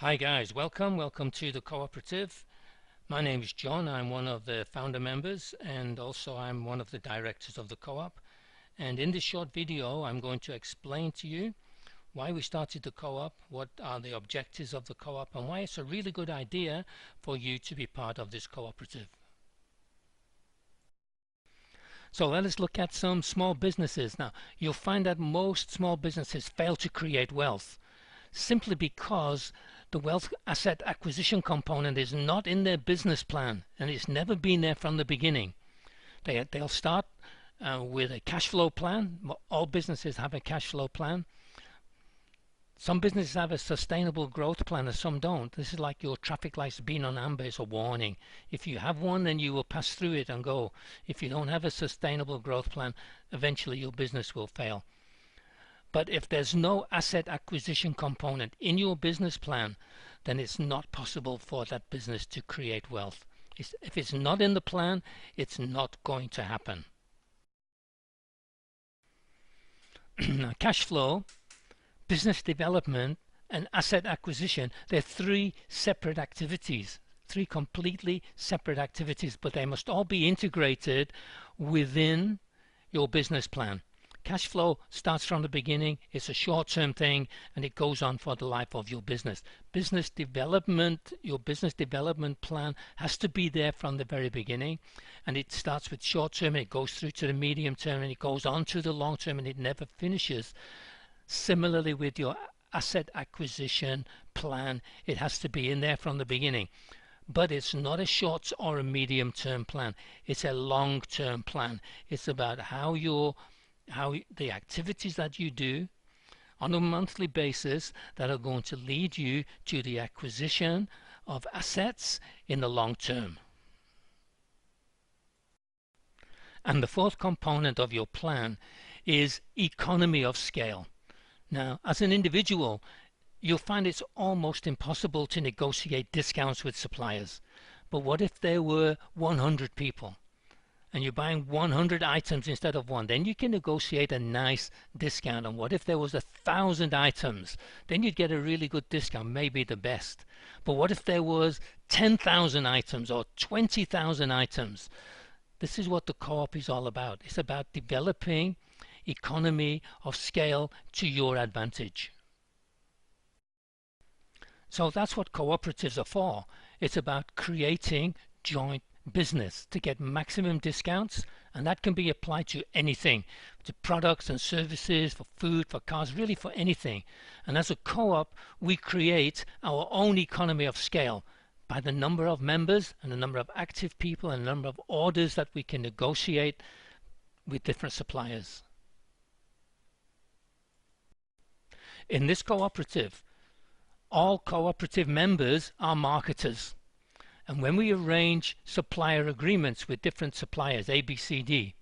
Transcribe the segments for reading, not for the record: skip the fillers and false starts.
Hi guys, welcome to the cooperative. My name is John. I'm one of the founder members and also I'm one of the directors of the co-op. And in this short video I'm going to explain to you why we started the co-op, what are the objectives of the co-op, and why it's a really good idea for you to be part of this cooperative. So let us look at some small businesses. Now you'll find that most small businesses fail to create wealth simply because the wealth asset acquisition component is not in their business plan, and it's never been there from the beginning. They'll start with a cash flow plan. All businesses have a cash flow plan. Some businesses have a sustainable growth plan and some don't. This is like your traffic lights being on amber. It's a warning. If you have one, then you will pass through it and go. If you don't have a sustainable growth plan, eventually your business will fail. But if there's no asset acquisition component in your business plan, then it's not possible for that business to create wealth. If it's not in the plan, it's not going to happen. Now, cash flow, business development, and asset acquisition, they're three separate activities, three completely separate activities, but they must all be integrated within your business plan. Cash flow starts from the beginning. It's a short-term thing and it goes on for the life of your business. Business development, your business development plan has to be there from the very beginning, and it starts with short-term and it goes through to the medium term and it goes on to the long-term and it never finishes. Similarly with your asset acquisition plan, it has to be in there from the beginning. But it's not a short or a medium term plan. It's a long-term plan. It's about how the activities that you do on a monthly basis that are going to lead you to the acquisition of assets in the long term. And the fourth component of your plan is economy of scale. Now, as an individual, you'll find it's almost impossible to negotiate discounts with suppliers. But what if there were 100 people? And you're buying 100 items instead of one, then you can negotiate a nice discount. And what if there was 1,000 items? Then you'd get a really good discount, maybe the best. But what if there was 10,000 items or 20,000 items? This is what the co-op is all about. It's about developing economy of scale to your advantage. So that's what cooperatives are for. It's about creating joint business to get maximum discounts, and that can be applied to anything, to products and services, for food, for cars, really for anything. And as a co-op, we create our own economy of scale by the number of members and the number of active people and the number of orders that we can negotiate with different suppliers. In this cooperative, all cooperative members are marketers. And when we arrange supplier agreements with different suppliers, A, B, C, D,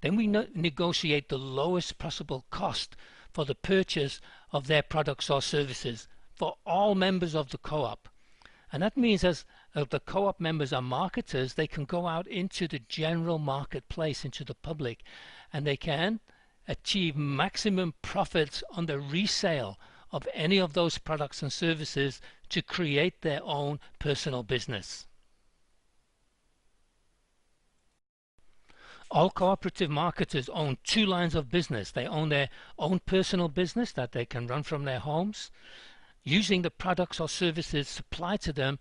then we negotiate the lowest possible cost for the purchase of their products or services for all members of the co-op. And that means as the co-op members are marketers, they can go out into the general marketplace, into the public, and they can achieve maximum profits on the resale of any of those products and services to create their own personal business. All cooperative marketers own two lines of business. They own their own personal business that they can run from their homes using the products or services supplied to them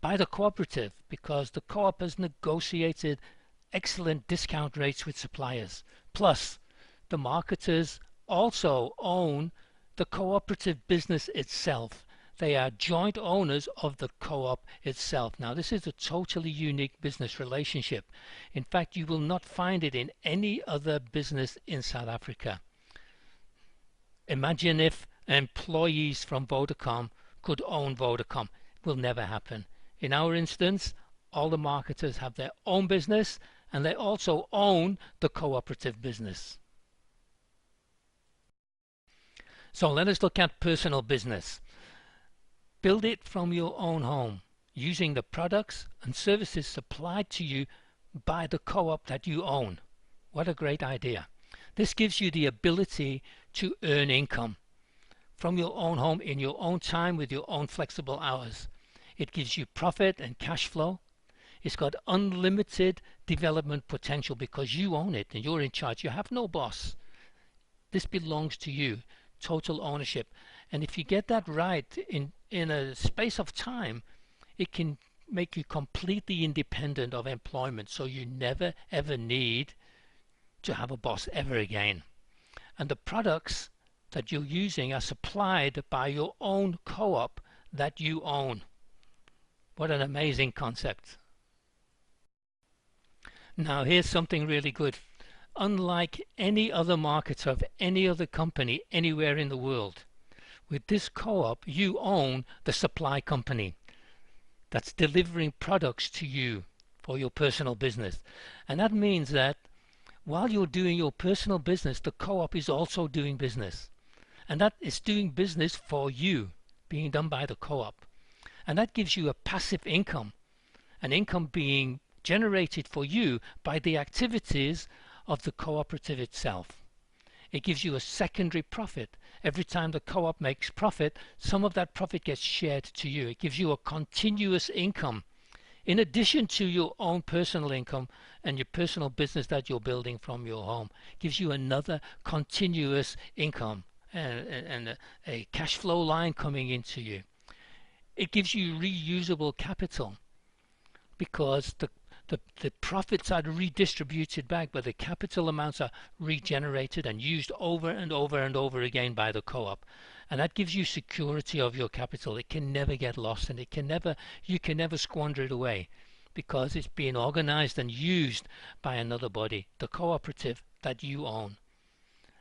by the cooperative, because the co-op has negotiated excellent discount rates with suppliers. Plus, the marketers also own the cooperative business itself. They are joint owners of the co-op itself. Now, this is a totally unique business relationship. In fact, you will not find it in any other business in South Africa. Imagine if employees from Vodacom could own Vodacom. It will never happen. In our instance, all the marketers have their own business and they also own the cooperative business. So let us look at personal business. Build it from your own home using the products and services supplied to you by the co-op that you own. What a great idea. This gives you the ability to earn income. from your own home in your own time with your own flexible hours. It gives you profit and cash flow. It's got unlimited development potential because you own it and you're in charge. You have no boss. This belongs to you. Total ownership. And if you get that right in a space of time, it can make you completely independent of employment, so you never ever need to have a boss ever again. And the products that you're using are supplied by your own co-op that you own. What an amazing concept. Now here's something really good. Unlike any other marketer of any other company anywhere in the world, with this co-op you own the supply company that's delivering products to you for your personal business. And that means that while you're doing your personal business, the co-op is also doing business. And that is doing business for you, being done by the co-op. And that gives you a passive income, an income being generated for you by the activities of the cooperative itself. It gives you a secondary profit. Every time the co-op makes profit, some of that profit gets shared to you. It gives you a continuous income in addition to your own personal income and your personal business that you're building from your home. It gives you another continuous income and a cash flow line coming into you. It gives you reusable capital because the profits are redistributed back, but the capital amounts are regenerated and used over and over and over again by the co-op. And that gives you security of your capital. It can never get lost, and you can never squander it away because it's being organized and used by another body, the cooperative that you own.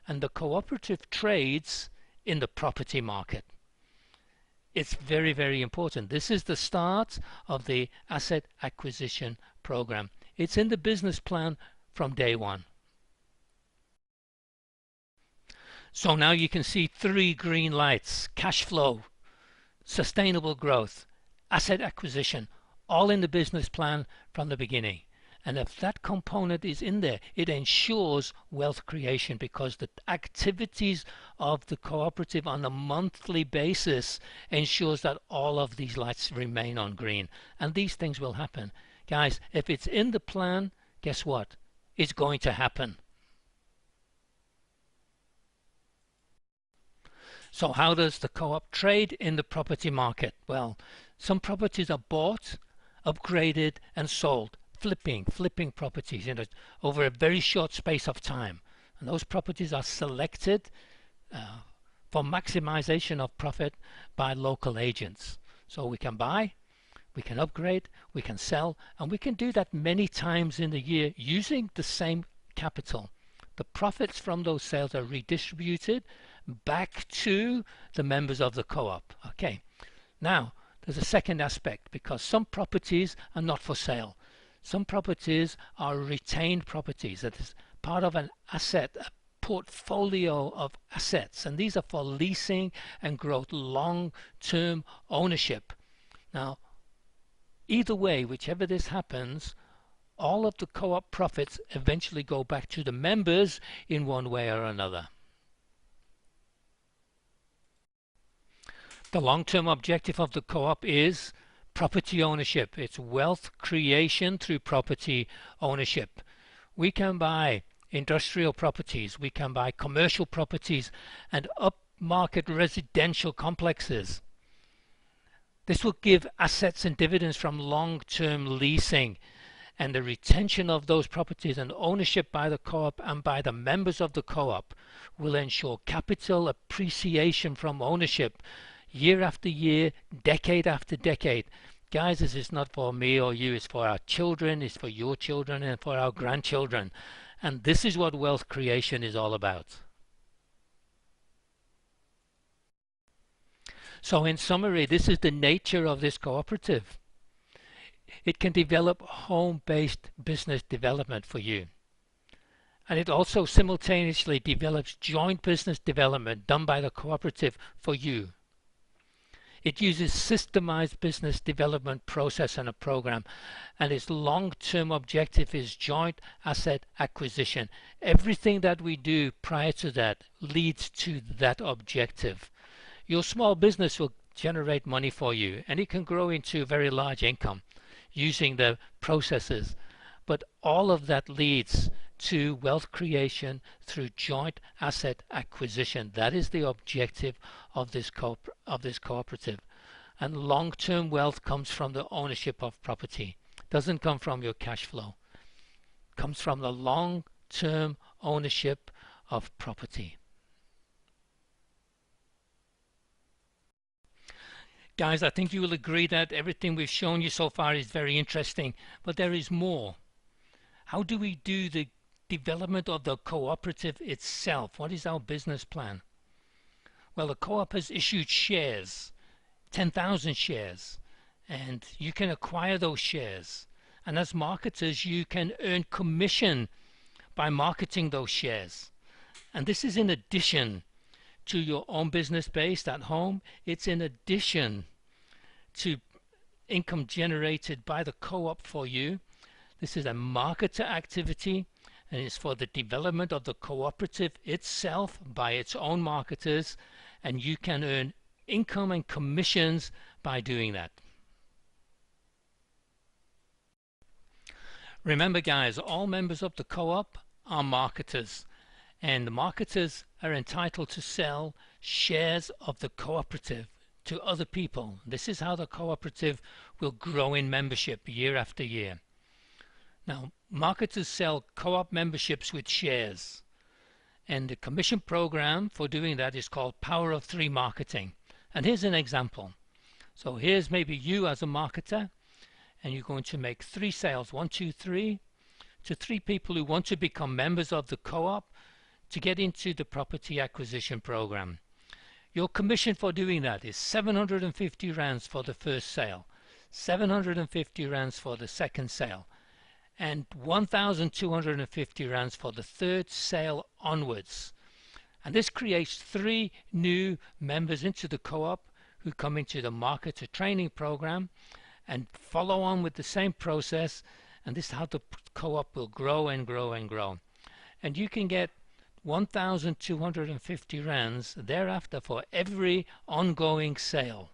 And the cooperative trades in the property market. It's very, very important. This is the start of the asset acquisition program. It's in the business plan from day one. So now you can see 3 green lights: cash flow, sustainable growth, asset acquisition, all in the business plan from the beginning. And if that component is in there, it ensures wealth creation because the activities of the cooperative on a monthly basis ensures that all of these lights remain on green. And these things will happen. Guys, if it's in the plan, guess what? It's going to happen. So how does the co-op trade in the property market? Well, some properties are bought, upgraded and sold. Flipping properties over a very short space of time. And those properties are selected for maximization of profit by local agents. So we can buy, we can upgrade, we can sell, and we can do that many times in the year using the same capital. The profits from those sales are redistributed back to the members of the co-op. Okay, now there's a second aspect because some properties are not for sale. Some properties are retained properties. That is part of an asset, a portfolio of assets, and these are for leasing and growth, long-term ownership. Now, either way, whichever this happens, all of the co-op profits eventually go back to the members in one way or another. The long-term objective of the co-op is property ownership. It's wealth creation through property ownership. We can buy industrial properties, we can buy commercial properties and upmarket residential complexes. This will give assets and dividends from long-term leasing, and the retention of those properties and ownership by the co-op and by the members of the co-op will ensure capital appreciation from ownership year after year, decade after decade. Guys, this is not for me or you, it's for our children, it's for your children and for our grandchildren. And this is what wealth creation is all about. So in summary, this is the nature of this cooperative. It can develop home-based business development for you. And it also simultaneously develops joint business development done by the cooperative for you. It uses systemized business development process and a program, and its long-term objective is joint asset acquisition. Everything that we do prior to that leads to that objective. Your small business will generate money for you, and it can grow into very large income using the processes. But all of that leads to wealth creation through joint asset acquisition. That is the objective of this cooperative. And long-term wealth comes from the ownership of property. Doesn't come from your cash flow. Comes from the long-term ownership of property. Guys, I think you will agree that everything we've shown you so far is very interesting, but there is more. How do we do the development of the cooperative itself? What is our business plan? Well, the co-op has issued shares, 10,000 shares, and you can acquire those shares. And as marketers, you can earn commission by marketing those shares. And this is in addition to your own business based at home. It's in addition to income generated by the co-op for you. This is a marketer activity, and it's for the development of the cooperative itself by its own marketers, and you can earn income and commissions by doing that. Remember guys, all members of the co-op are marketers, and the marketers are entitled to sell shares of the cooperative to other people. This is how the cooperative will grow in membership year after year. Now, marketers sell co-op memberships with shares, and the commission program for doing that is called Power of Three Marketing. And here's an example. So here's maybe you as a marketer, and you're going to make 3 sales, 1, 2, 3, to 3 people who want to become members of the co-op to get into the property acquisition program. Your commission for doing that is 750 rands for the first sale, 750 rands for the second sale, and 1,250 rands for the third sale onwards. And this creates 3 new members into the co-op who come into the marketer training program and follow on with the same process, and this is how the co-op will grow and grow and grow. And you can get 1,250 rands thereafter for every ongoing sale.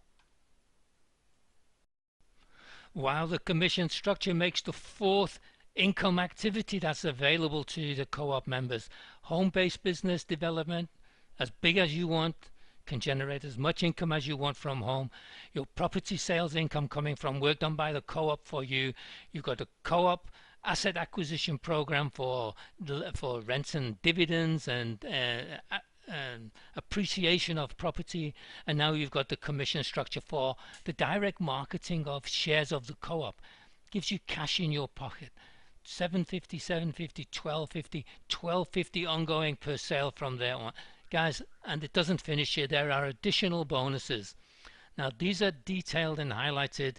While the commission structure makes the 4th income activity that's available to the co-op members. Home-based business development, as big as you want, can generate as much income as you want from home. Your property sales income coming from work done by the co-op for you. You've got a co-op asset acquisition program for rents and dividends and appreciation of property, and now you've got the commission structure for the direct marketing of shares of the co-op. Gives you cash in your pocket. 750, 750, 1250, 1250 ongoing per sale from there on. Guys, and it doesn't finish here. There are additional bonuses. Now these are detailed and highlighted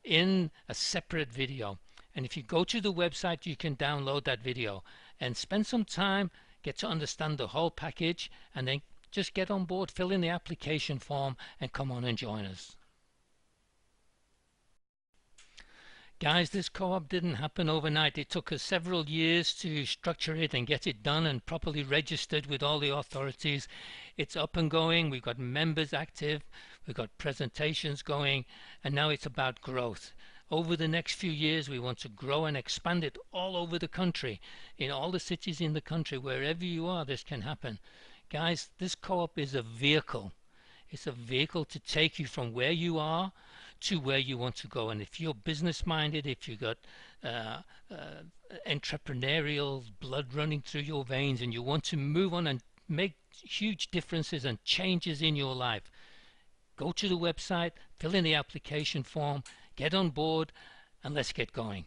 in a separate video, and if you go to the website you can download that video and spend some time, get to understand the whole package, and then just get on board, fill in the application form, and come on and join us. Guys, this co-op didn't happen overnight. It took us several years to structure it and get it done and properly registered with all the authorities. It's up and going. We've got members active, we've got presentations going, and now it's about growth. Over the next few years we want to grow and expand it all over the country, in all the cities in the country. Wherever you are, this can happen. Guys, this co-op is a vehicle. It's a vehicle to take you from where you are to where you want to go. And if you're business minded, if you've got entrepreneurial blood running through your veins and you want to move on and make huge differences and changes in your life, go to the website, fill in the application form, get on board, and let's get going.